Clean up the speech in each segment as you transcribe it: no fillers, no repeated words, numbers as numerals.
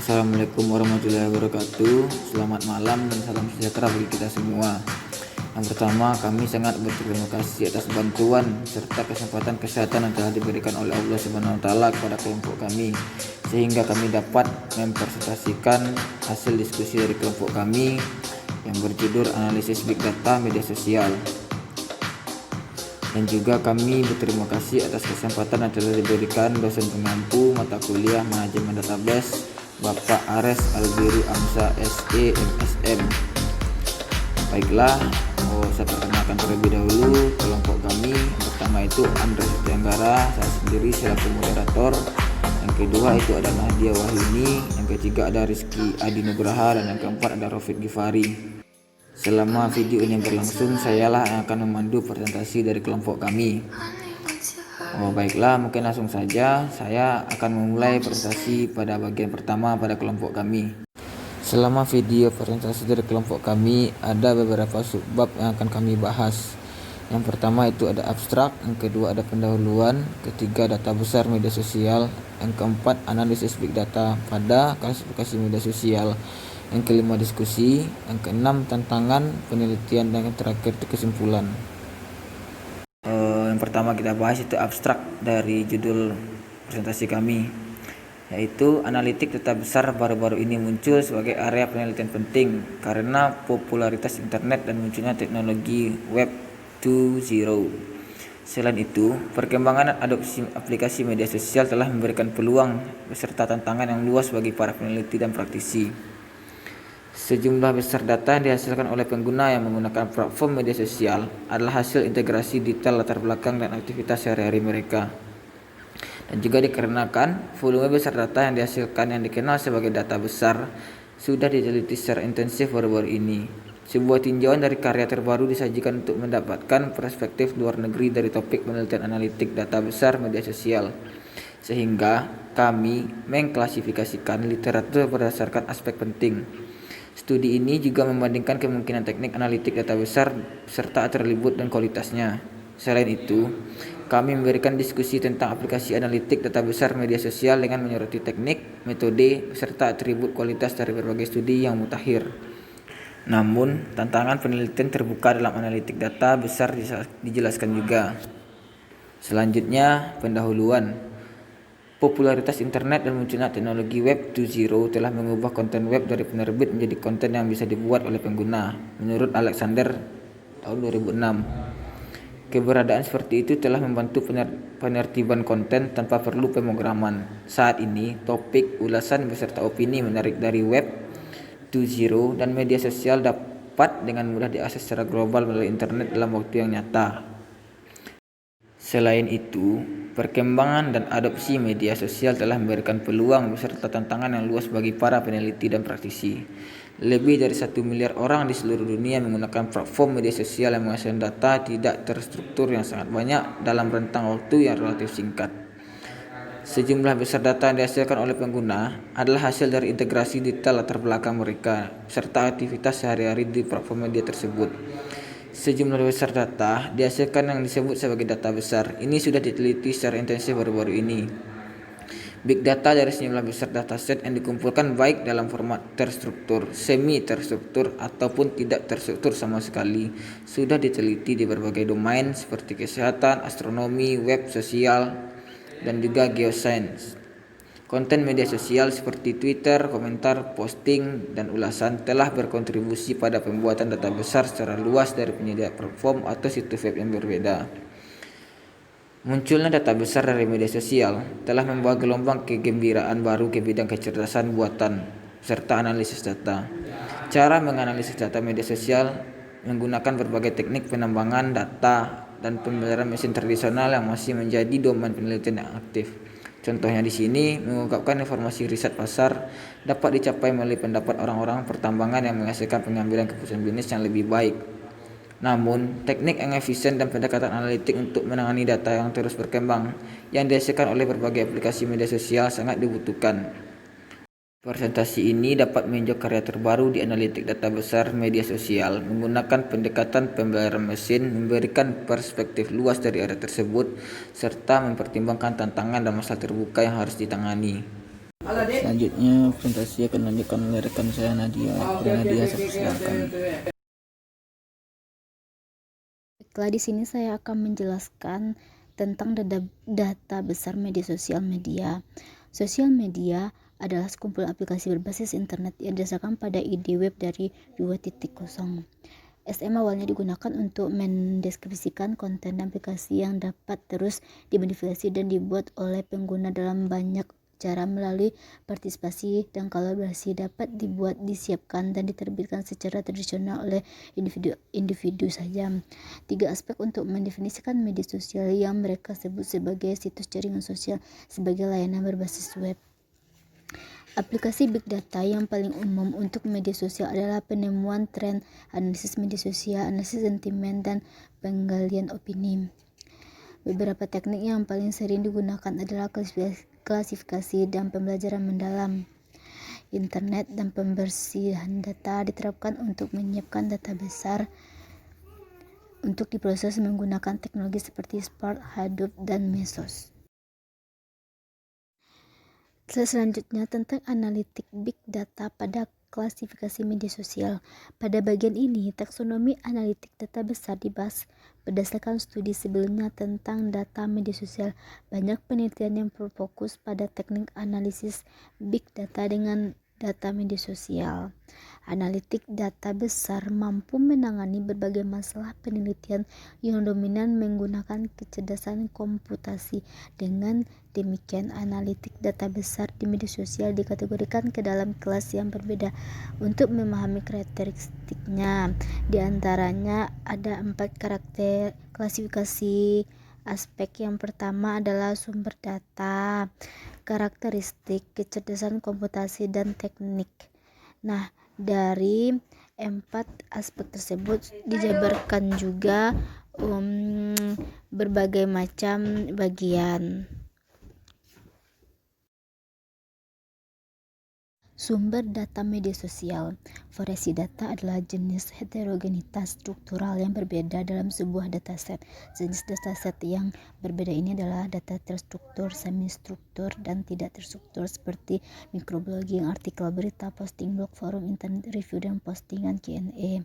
Assalamualaikum warahmatullahi wabarakatuh. Selamat malam dan salam sejahtera bagi kita semua. Yang pertama, kami sangat berterima kasih atas bantuan serta kesempatan kesehatan yang telah diberikan oleh Allah Subhanahu wa taala kepada kelompok kami, sehingga kami dapat mempresentasikan hasil diskusi dari kelompok kami yang berjudul Analisis Big Data Media Sosial. Dan juga kami berterima kasih atas kesempatan yang telah diberikan dosen pengampu mata kuliah Manajemen Database Bapak Ares Albiru Amsa SE MSM. Baiklah, saya perkenalkan terlebih dahulu kelompok kami. Yang pertama itu Andres Setianggara, saya sendiri selaku moderator. Yang kedua itu ada Nadia Wahyuni, yang ketiga ada Rizky Adi Nugraha, dan yang keempat ada Rafiq Gifari. Selama video ini berlangsung, sayalah yang akan memandu presentasi dari kelompok kami. Baiklah, mungkin langsung saja saya akan memulai presentasi pada bagian pertama pada kelompok kami. Selama video presentasi dari kelompok kami, ada beberapa subbab yang akan kami bahas. Yang pertama itu ada abstrak, yang kedua ada pendahuluan, ketiga data besar media sosial, yang keempat analisis big data pada klasifikasi media sosial, yang kelima diskusi, yang keenam tantangan penelitian, dan yang terakhir itu kesimpulan. Yang pertama kita bahas itu abstrak dari judul presentasi kami, yaitu analitik data besar baru-baru ini muncul sebagai area penelitian penting karena popularitas internet dan munculnya teknologi Web 2.0. Selain itu, perkembangan adopsi aplikasi media sosial telah memberikan peluang beserta tantangan yang luas bagi para peneliti dan praktisi. Sejumlah besar data yang dihasilkan oleh pengguna yang menggunakan platform media sosial adalah hasil integrasi detail latar belakang dan aktivitas sehari-hari mereka. Dan juga dikarenakan volume besar data yang dihasilkan yang dikenal sebagai data besar sudah diteliti secara intensif baru-baru ini. Sebuah tinjauan dari karya terbaru disajikan untuk mendapatkan perspektif luar negeri dari topik penelitian analitik data besar media sosial. Sehingga kami mengklasifikasikan literatur berdasarkan aspek penting. Studi ini juga membandingkan kemungkinan teknik analitik data besar serta atribut dan kualitasnya. Selain itu, kami memberikan diskusi tentang aplikasi analitik data besar media sosial dengan menyoroti teknik, metode, serta atribut kualitas dari berbagai studi yang mutakhir. Namun, tantangan penelitian terbuka dalam analitik data besar dijelaskan juga. Selanjutnya, pendahuluan. Popularitas internet dan munculnya teknologi Web 2.0 telah mengubah konten web dari penerbit menjadi konten yang bisa dibuat oleh pengguna. Menurut Alexander tahun 2006, keberadaan seperti itu telah membantu penertiban konten tanpa perlu pemrograman. Saat ini, topik, ulasan beserta opini menarik dari Web 2.0 dan media sosial dapat dengan mudah diakses secara global melalui internet dalam waktu yang nyata. Selain itu, perkembangan dan adopsi media sosial telah memberikan peluang beserta tantangan yang luas bagi para peneliti dan praktisi. Lebih dari 1 miliar orang di seluruh dunia menggunakan platform media sosial yang menghasilkan data tidak terstruktur yang sangat banyak dalam rentang waktu yang relatif singkat. Sejumlah besar data yang dihasilkan oleh pengguna adalah hasil dari integrasi detail latar belakang mereka serta aktivitas sehari-hari di platform media tersebut. Sejumlah besar data dihasilkan yang disebut sebagai data besar. Ini sudah diteliti secara intensif baru-baru ini. Big data dari sejumlah besar dataset yang dikumpulkan baik dalam format terstruktur, semi terstruktur, ataupun tidak terstruktur sama sekali sudah diteliti di berbagai domain seperti kesehatan, astronomi, web sosial, dan juga geoscience. Konten media sosial seperti Twitter, komentar, posting, dan ulasan telah berkontribusi pada pembuatan data besar secara luas dari penyedia platform atau situs web yang berbeda. Munculnya data besar dari media sosial telah membawa gelombang kegembiraan baru ke bidang kecerdasan buatan serta analisis data. Cara menganalisis data media sosial menggunakan berbagai teknik penambangan data dan pembelajaran mesin tradisional yang masih menjadi domain penelitian yang aktif. Contohnya di sini mengungkapkan informasi riset pasar dapat dicapai melalui pendapat orang-orang pertambangan yang menghasilkan pengambilan keputusan bisnis yang lebih baik. Namun, teknik yang efisien dan pendekatan analitik untuk menangani data yang terus berkembang yang dihasilkan oleh berbagai aplikasi media sosial sangat dibutuhkan. Presentasi ini dapat meninjau karya terbaru di analitik data besar media sosial menggunakan pendekatan pembelajaran mesin, memberikan perspektif luas dari area tersebut, serta mempertimbangkan tantangan dan masalah terbuka yang harus ditangani. Selanjutnya presentasi akan dilanjutkan oleh rekan saya Nadia. Nadia, saya persilakan. Baiklah, di sini saya akan menjelaskan tentang data besar media sosial media. Sosial media adalah sekumpulan aplikasi berbasis internet yang didasarkan pada ide web dari 2.0. SM awalnya digunakan untuk mendeskripsikan konten aplikasi yang dapat terus dimodifikasi dan dibuat oleh pengguna dalam banyak cara melalui partisipasi dan kolaborasi, dapat dibuat, disiapkan, dan diterbitkan secara tradisional oleh individu saja. 3 aspek untuk mendefinisikan media sosial yang mereka sebut sebagai situs jaringan sosial sebagai layanan berbasis web. Aplikasi Big Data yang paling umum untuk media sosial adalah penemuan tren, analisis media sosial, analisis sentimen, dan penggalian opini. Beberapa teknik yang paling sering digunakan adalah klasifikasi dan pembelajaran mendalam. Internet dan pembersihan data diterapkan untuk menyiapkan data besar untuk diproses menggunakan teknologi seperti Spark, Hadoop, dan Mesos. Selanjutnya tentang analitik Big Data pada klasifikasi media sosial. Pada bagian ini, taksonomi analitik data besar dibahas berdasarkan studi sebelumnya tentang data media sosial. Banyak penelitian yang berfokus pada teknik analisis Big Data dengan data media sosial. Analitik data besar mampu menangani berbagai masalah penelitian yang dominan menggunakan kecerdasan komputasi. Dengan demikian, analitik data besar di media sosial dikategorikan ke dalam kelas yang berbeda untuk memahami karakteristiknya. Di antaranya ada 4 karakter klasifikasi aspek. Yang pertama adalah sumber data, karakteristik, kecerdasan komputasi, dan teknik. Nah, dari 4 aspek tersebut dijabarkan juga berbagai macam bagian. Sumber data media sosial. Variasi data adalah jenis heterogenitas struktural yang berbeda dalam sebuah dataset. Jenis dataset yang berbeda ini adalah data terstruktur, semi-struktur, dan tidak terstruktur seperti microblogging, artikel berita, posting blog, forum, internet review, dan postingan Q&A.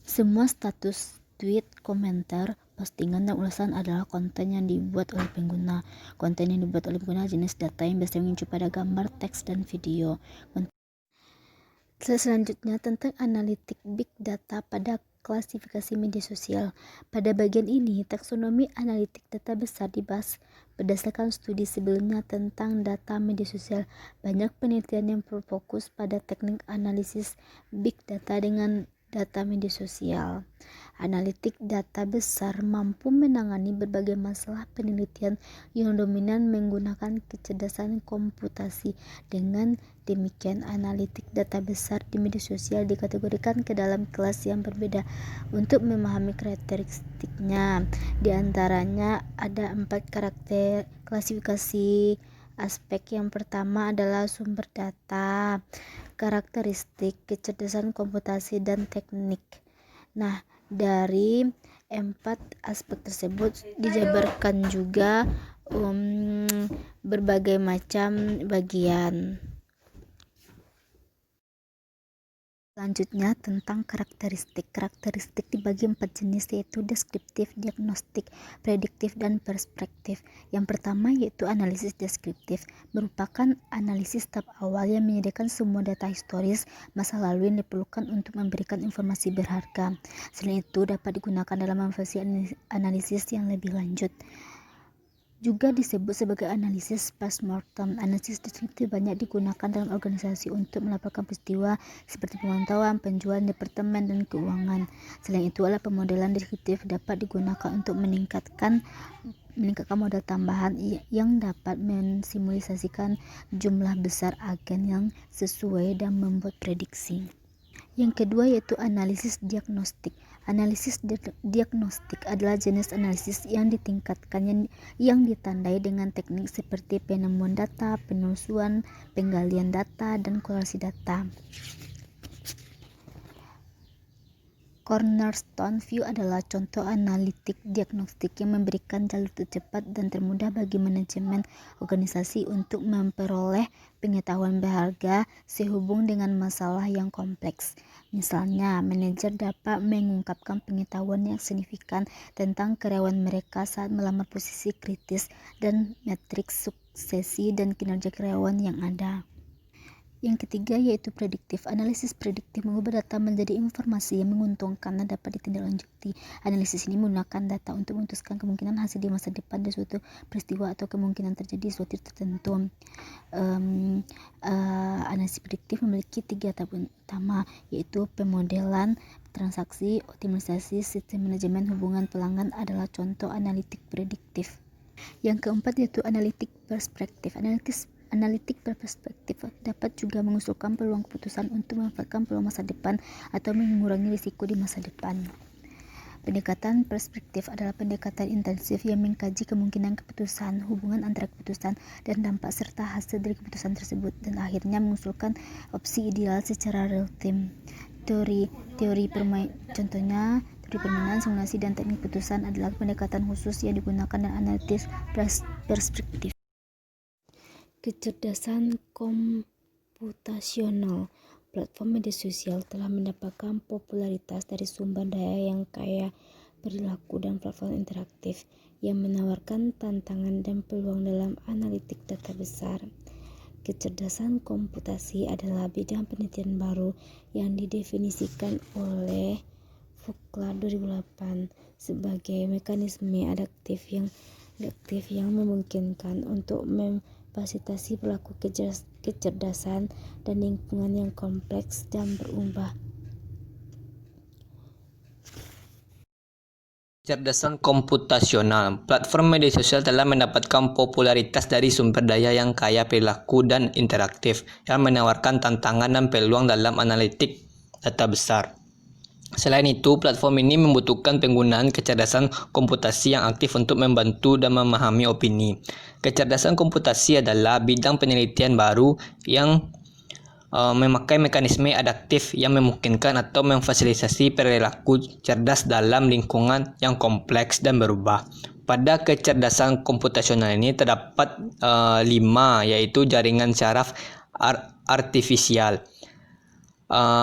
Semua status, tweet, komentar, postingan, dan ulasan adalah konten yang dibuat oleh pengguna. Konten yang dibuat oleh pengguna jenis data yang biasanya mengacu pada gambar, teks, dan video. Selanjutnya tentang analitik Big Data pada klasifikasi media sosial. Pada bagian ini, taksonomi analitik data besar dibahas berdasarkan studi sebelumnya tentang data media sosial. Banyak penelitian yang berfokus pada teknik analisis Big Data dengan data media sosial. Analitik data besar mampu menangani berbagai masalah penelitian yang dominan menggunakan kecerdasan komputasi. Dengan demikian, analitik data besar di media sosial dikategorikan ke dalam kelas yang berbeda untuk memahami karakteristiknya. Di antaranya ada 4 karakter klasifikasi aspek. Yang pertama adalah sumber data, karakteristik, kecerdasan komputasi, dan teknik. Nah, dari 4 aspek tersebut dijabarkan juga berbagai macam bagian. Selanjutnya tentang karakteristik. Karakteristik dibagi 4 jenis, yaitu deskriptif, diagnostik, prediktif, dan perspektif. Yang pertama yaitu analisis deskriptif, merupakan analisis tahap awal yang menyediakan semua data historis masa lalu yang diperlukan untuk memberikan informasi berharga. Selain itu dapat digunakan dalam fase analisis yang lebih lanjut. Juga disebut sebagai analisis postmortem. Analisis deskriptif banyak digunakan dalam organisasi untuk melaporkan peristiwa seperti pemantauan, penjualan, departemen, dan keuangan. Selain itu, alat pemodelan deskriptif dapat digunakan untuk meningkatkan modal tambahan yang dapat mensimulasikan jumlah besar agen yang sesuai dan membuat prediksi. Yang kedua yaitu analisis diagnostik. Analisis diagnostik adalah jenis analisis yang ditingkatkan yang ditandai dengan teknik seperti penemuan data, penelusuran, penggalian data, dan korelasi data. Cornerstone View adalah contoh analitik diagnostik yang memberikan jalur tercepat dan termudah bagi manajemen organisasi untuk memperoleh pengetahuan berharga sehubung dengan masalah yang kompleks. Misalnya, manajer dapat mengungkapkan pengetahuan yang signifikan tentang karyawan mereka saat melamar posisi kritis dan matriks suksesi dan kinerja karyawan yang ada. Yang ketiga yaitu prediktif. Analisis prediktif mengubah data menjadi informasi yang menguntungkan dan dapat ditindaklanjuti. Analisis ini menggunakan data untuk memutuskan kemungkinan hasil di masa depan dari suatu peristiwa atau kemungkinan terjadi suatu tertentu. Analisis prediktif memiliki 3 tahap utama, yaitu pemodelan transaksi, optimalisasi sistem manajemen hubungan pelanggan adalah contoh analitik prediktif. Yang keempat yaitu analitik perspektif. Analitik berperspektif dapat juga mengusulkan peluang keputusan untuk memanfaatkan peluang masa depan atau mengurangi risiko di masa depan. Pendekatan perspektif adalah pendekatan intensif yang mengkaji kemungkinan keputusan, hubungan antara keputusan dan dampak serta hasil dari keputusan tersebut, dan akhirnya mengusulkan opsi ideal secara real time. Teori permainan, simulasi, dan teknik keputusan adalah pendekatan khusus yang digunakan dalam analisis perspektif. Kecerdasan komputasional. Platform media sosial telah mendapatkan popularitas dari sumber daya yang kaya perilaku dan platform interaktif yang menawarkan tantangan dan peluang dalam analitik data besar. Kecerdasan komputasi adalah bidang penelitian baru yang didefinisikan oleh Vogler 2008 sebagai mekanisme adaptif yang memungkinkan untuk memfasilitasi perilaku kecerdasan dan lingkungan yang kompleks dan berubah. Kecerdasan komputasional. Platform media sosial telah mendapatkan popularitas dari sumber daya yang kaya perilaku dan interaktif yang menawarkan tantangan dan peluang dalam analitik data besar. Selain itu, platform ini membutuhkan penggunaan kecerdasan komputasi yang aktif untuk membantu dan memahami opini. Kecerdasan komputasi adalah bidang penelitian baru yang memakai mekanisme adaptif yang memungkinkan atau memfasilitasi perilaku cerdas dalam lingkungan yang kompleks dan berubah. Pada kecerdasan komputasional ini terdapat 5, yaitu jaringan syaraf artifisial.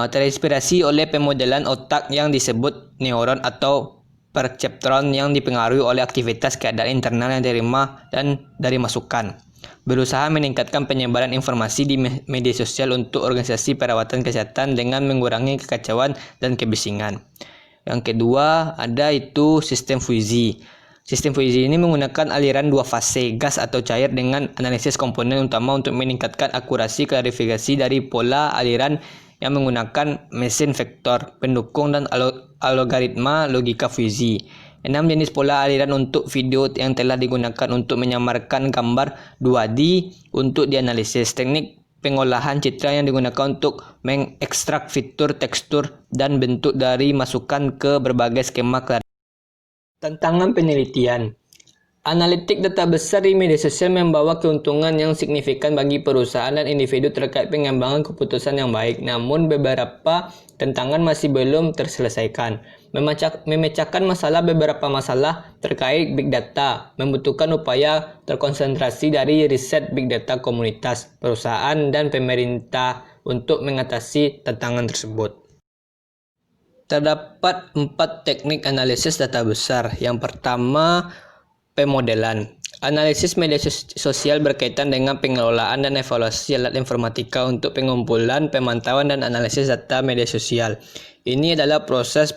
Terinspirasi oleh pemodelan otak yang disebut neuron atau perceptron yang dipengaruhi oleh aktivitas keadaan internal yang diterima dan dari masukan. Berusaha meningkatkan penyebaran informasi di media sosial untuk organisasi perawatan kesehatan dengan mengurangi kekacauan dan kebisingan. Yang kedua ada itu sistem fusi. Sistem fusi ini menggunakan aliran 2 fase, gas atau cair, dengan analisis komponen utama untuk meningkatkan akurasi klarifikasi dari pola aliran yang menggunakan mesin vektor pendukung dan algoritma logika fusi. 6 jenis pola aliran untuk video yang telah digunakan untuk menyamarkan gambar 2D untuk dianalisis. Teknik pengolahan citra yang digunakan untuk mengekstrak fitur, tekstur, dan bentuk dari masukan ke berbagai skema klarifikasi. Tantangan penelitian. Analitik data besar di media sosial membawa keuntungan yang signifikan bagi perusahaan dan individu terkait pengembangan keputusan yang baik. Namun beberapa tantangan masih belum terselesaikan. Memecahkan beberapa masalah terkait big data membutuhkan upaya terkonsentrasi dari riset big data komunitas, perusahaan, dan pemerintah untuk mengatasi tantangan tersebut. Terdapat 4 teknik analisis data besar. Yang pertama, pemodelan. Analisis media sosial berkaitan dengan pengelolaan dan evaluasi alat informatika untuk pengumpulan, pemantauan, dan analisis data media sosial. Ini adalah proses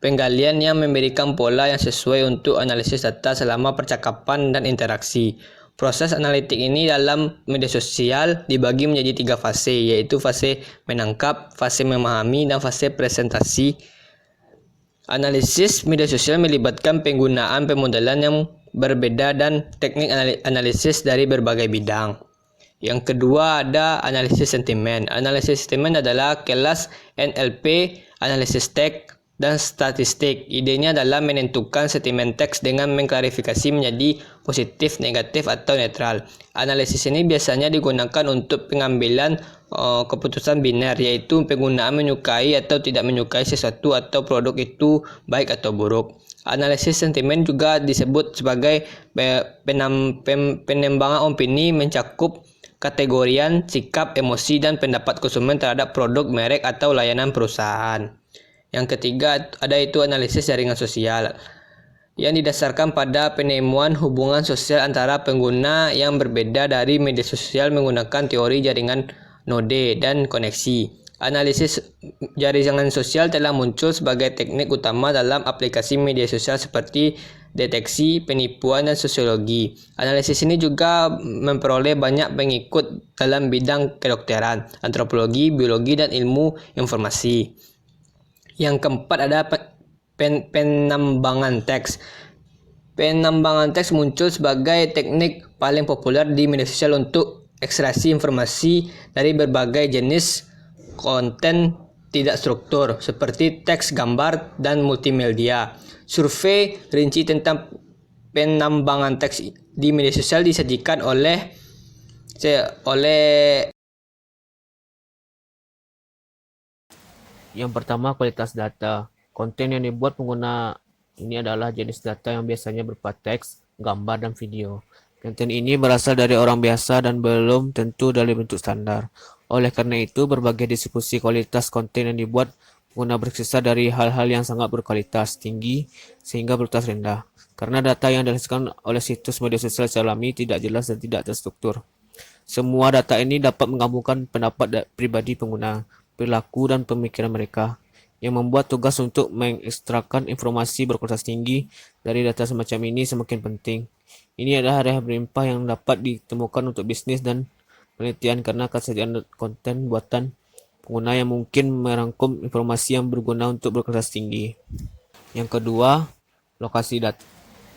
penggalian yang memberikan pola yang sesuai untuk analisis data selama percakapan dan interaksi. Proses analitik ini dalam media sosial dibagi menjadi 3 fase, yaitu fase menangkap, fase memahami, dan fase presentasi. Analisis media sosial melibatkan penggunaan pemodelan yang berbeda dan teknik analisis dari berbagai bidang. Yang kedua ada analisis sentimen. Analisis sentimen adalah kelas NLP, analisis teks, dan statistik. Idenya adalah menentukan sentimen teks dengan mengklarifikasi menjadi positif, negatif, atau netral. Analisis ini biasanya digunakan untuk pengambilan keputusan biner, yaitu penggunaan menyukai atau tidak menyukai sesuatu atau produk itu baik atau buruk. Analisis sentimen juga disebut sebagai penembangan opini, mencakup kategorian sikap, emosi, dan pendapat konsumen terhadap produk, merek, atau layanan perusahaan. Yang ketiga ada itu analisis jaringan sosial yang didasarkan pada penemuan hubungan sosial antara pengguna yang berbeda dari media sosial menggunakan teori jaringan node dan koneksi. Analisis jaringan sosial telah muncul sebagai teknik utama dalam aplikasi media sosial seperti deteksi, penipuan, dan sosiologi. Analisis ini juga memperoleh banyak pengikut dalam bidang kedokteran, antropologi, biologi, dan ilmu informasi. Yang keempat ada penambangan teks. Penambangan teks muncul sebagai teknik paling populer di media sosial untuk ekstraksi informasi dari berbagai jenis konten tidak struktur seperti teks, gambar, dan multimedia. Survei rinci tentang penambangan teks di media sosial disajikan oleh Yang pertama, kualitas data. Konten yang dibuat pengguna ini adalah jenis data yang biasanya berupa teks, gambar, dan video. Konten ini berasal dari orang biasa dan belum tentu dari bentuk standar. Oleh karena itu, berbagai diskusi kualitas konten yang dibuat pengguna berkisar dari hal-hal yang sangat berkualitas tinggi sehingga berkualitas rendah. Karena data yang dihasilkan oleh situs media sosial secara alami tidak jelas dan tidak terstruktur. Semua data ini dapat menggabungkan pendapat pribadi pengguna, perilaku, dan pemikiran mereka, yang membuat tugas untuk mengekstrakan informasi berkualitas tinggi dari data semacam ini semakin penting. Ini adalah area berlimpah yang dapat ditemukan untuk bisnis dan penelitian karena kesediaan konten buatan pengguna yang mungkin merangkum informasi yang berguna untuk berkualitas tinggi. Yang kedua, lokasi data.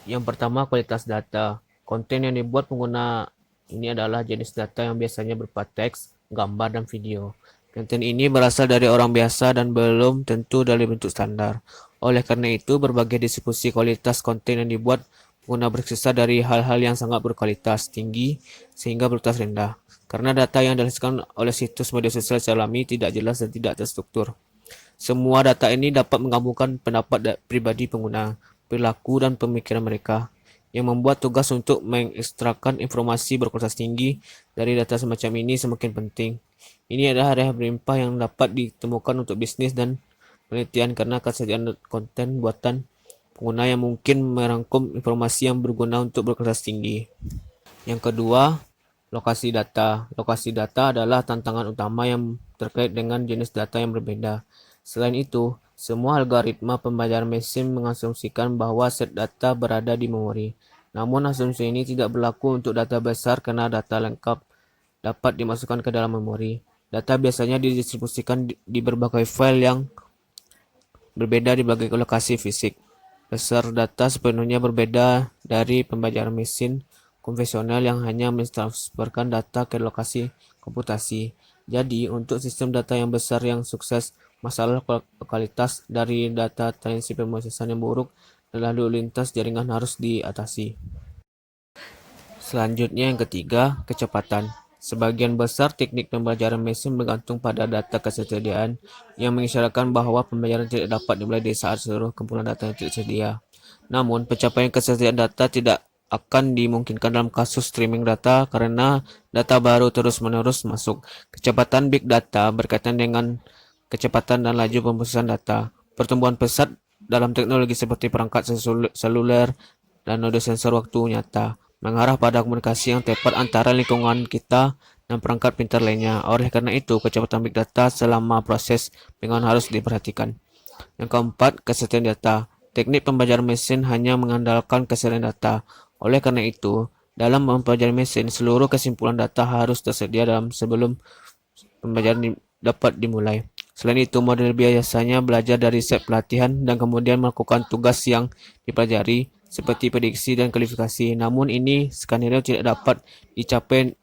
Yang pertama, kualitas data. Konten yang dibuat pengguna ini adalah jenis data yang biasanya berupa teks, gambar, dan video. Konten ini berasal dari orang biasa dan belum tentu dari bentuk standar. Oleh karena itu, berbagai diskusi kualitas konten yang dibuat pengguna berkisar dari hal-hal yang sangat berkualitas tinggi sehingga berkualitas rendah. Karena data yang dihasilkan oleh situs media sosial secara alami tidak jelas dan tidak terstruktur. Semua data ini dapat menggabungkan pendapat pribadi pengguna, perilaku, dan pemikiran mereka, yang membuat tugas untuk mengekstrakan informasi berkualitas tinggi dari data semacam ini semakin penting. Ini adalah area berlimpah yang dapat ditemukan untuk bisnis dan penelitian karena kesediaan konten buatan pengguna yang mungkin merangkum informasi yang berguna untuk berkualitas tinggi. Yang kedua, lokasi data. Lokasi data adalah tantangan utama yang terkait dengan jenis data yang berbeda. Selain itu, semua algoritma pembelajaran mesin mengasumsikan bahwa set data berada di memori. Namun asumsi ini tidak berlaku untuk data besar karena data lengkap dapat dimasukkan ke dalam memori. Data biasanya didistribusikan di berbagai file yang berbeda di berbagai lokasi fisik. Besar data sepenuhnya berbeda dari pembelajaran mesin konvensional yang hanya mentransferkan data ke lokasi komputasi. Jadi, untuk sistem data yang besar yang sukses, masalah kualitas dari data transisi pemrosesan yang buruk dan lalu lintas jaringan harus diatasi. Selanjutnya yang ketiga, kecepatan. Sebagian besar teknik pembelajaran mesin bergantung pada data kesediaan yang mengisyaratkan bahwa pembelajaran tidak dapat dimulai di saat seluruh kumpulan data yang tidak tersedia. Namun, pencapaian kesediaan data tidak akan dimungkinkan dalam kasus streaming data karena data baru terus-menerus masuk. Kecepatan big data berkaitan dengan kecepatan dan laju pemrosesan data. Pertumbuhan pesat dalam teknologi seperti perangkat seluler dan node sensor waktu nyata mengarah pada komunikasi yang tepat antara lingkungan kita dan perangkat pintar lainnya. Oleh karena itu, kecepatan big data selama proses pengembangan harus diperhatikan. Yang keempat, kesetiaan data. Teknik pembelajaran mesin hanya mengandalkan kesetiaan data. Oleh karena itu, dalam pembelajaran mesin, seluruh kesimpulan data harus tersedia sebelum pembelajaran dapat dimulai. Selain itu, model biasanya belajar dari set pelatihan dan kemudian melakukan tugas yang dipelajari, seperti prediksi dan kualifikasi. Namun ini skenario tidak dapat dicapai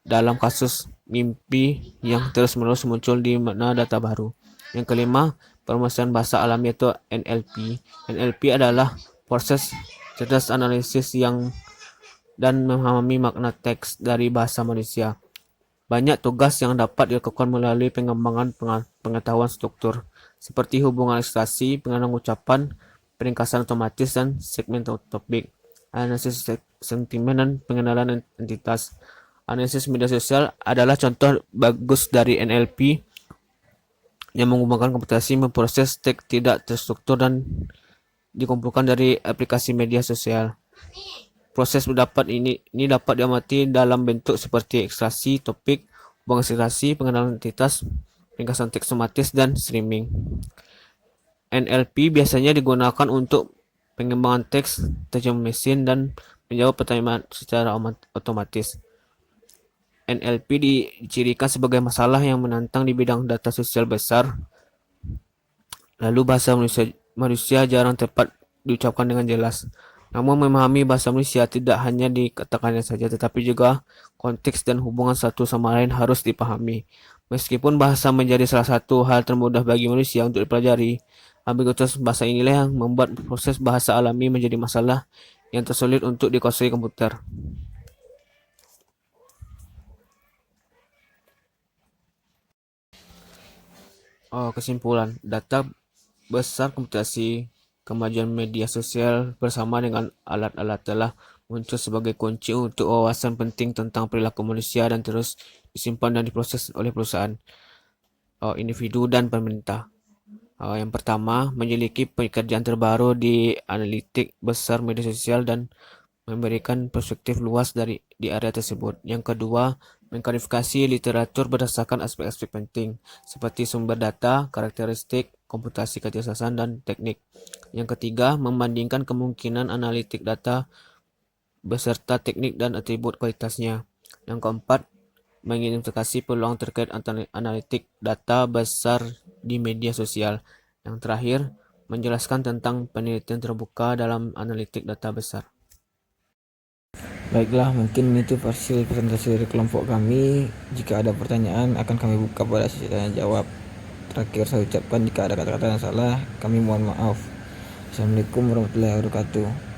dalam kasus mimpi yang terus-menerus muncul di mana data baru. Yang kelima, Perumusan bahasa alami atau NLP. NLP adalah proses cerdas analisis dan memahami makna teks dari bahasa manusia. Banyak tugas yang dapat dilakukan melalui pengembangan pengetahuan struktur, seperti hubungan ilustrasi, pengenaan ucapan, peringkasan otomatis, dan segmen topik, analisis sentimen, dan pengenalan entitas. Analisis media sosial adalah contoh bagus dari NLP yang menggunakan komputasi memproses teks tidak terstruktur dan dikumpulkan dari aplikasi media sosial. Proses ini dapat diamati dalam bentuk seperti ekstraksi topik, hubungan ilustrasi, pengenalan entitas, ringkasan teks otomatis, dan streaming. NLP biasanya digunakan untuk pengembangan teks, terjemahan mesin, dan menjawab pertanyaan secara otomatis. NLP dicirikan sebagai masalah yang menantang di bidang data sosial besar. Lalu bahasa manusia jarang tepat diucapkan dengan jelas. Namun memahami bahasa manusia tidak hanya dikatakannya saja, tetapi juga konteks dan hubungan satu sama lain harus dipahami. Meskipun bahasa menjadi salah satu hal termudah bagi manusia untuk dipelajari, ambiguitas bahasa inilah yang membuat proses bahasa alami menjadi masalah yang tersulit untuk dikuasai komputer. Kesimpulan, data besar komputasi, kemajuan media sosial bersama dengan alat-alat telah muncul sebagai kunci untuk wawasan penting tentang perilaku manusia dan terus disimpan dan diproses oleh perusahaan, individu, dan pemerintah. Yang pertama, memiliki pekerjaan terbaru di analitik besar media sosial dan memberikan perspektif luas di area tersebut. Yang kedua, mengklasifikasi literatur berdasarkan aspek-aspek penting seperti sumber data, karakteristik, komputasi kecerdasan, dan teknik. Yang ketiga, membandingkan kemungkinan analitik data beserta teknik dan atribut kualitasnya. Yang keempat, mengidentifikasi peluang terkait analitik data besar di media sosial. Yang terakhir, menjelaskan tentang penelitian terbuka dalam analitik data besar. Baiklah, mungkin itu hasil presentasi dari kelompok kami. Jika ada pertanyaan akan kami buka pada sesi tanya jawab. Terakhir saya ucapkan jika ada kata-kata yang salah, kami mohon maaf. Assalamualaikum warahmatullahi wabarakatuh.